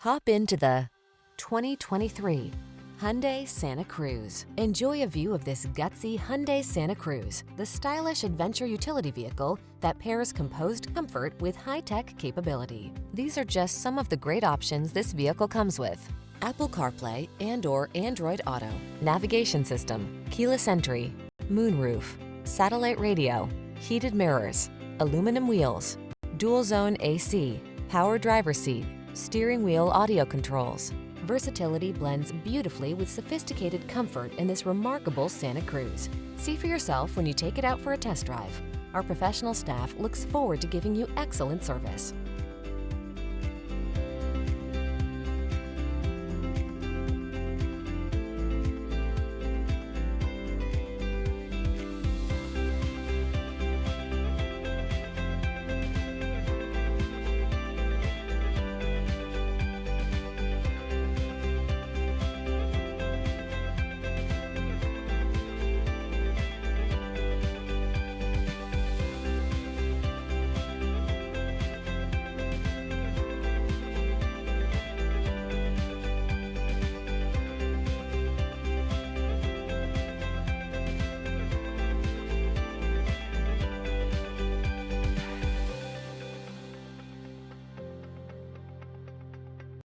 Hop into the 2023 Hyundai Santa Cruz. Enjoy a view of this gutsy Hyundai Santa Cruz, the stylish adventure utility vehicle that pairs composed comfort with high-tech capability. These are just some of the great options this vehicle comes with: Apple CarPlay and/or Android Auto, navigation system, keyless entry, moonroof, satellite radio, heated mirrors, aluminum wheels, dual zone AC, power driver seat, steering wheel audio controls. Versatility blends beautifully with sophisticated comfort in this remarkable Santa Cruz. See for yourself when you take it out for a test drive. Our professional staff looks forward to giving you excellent service.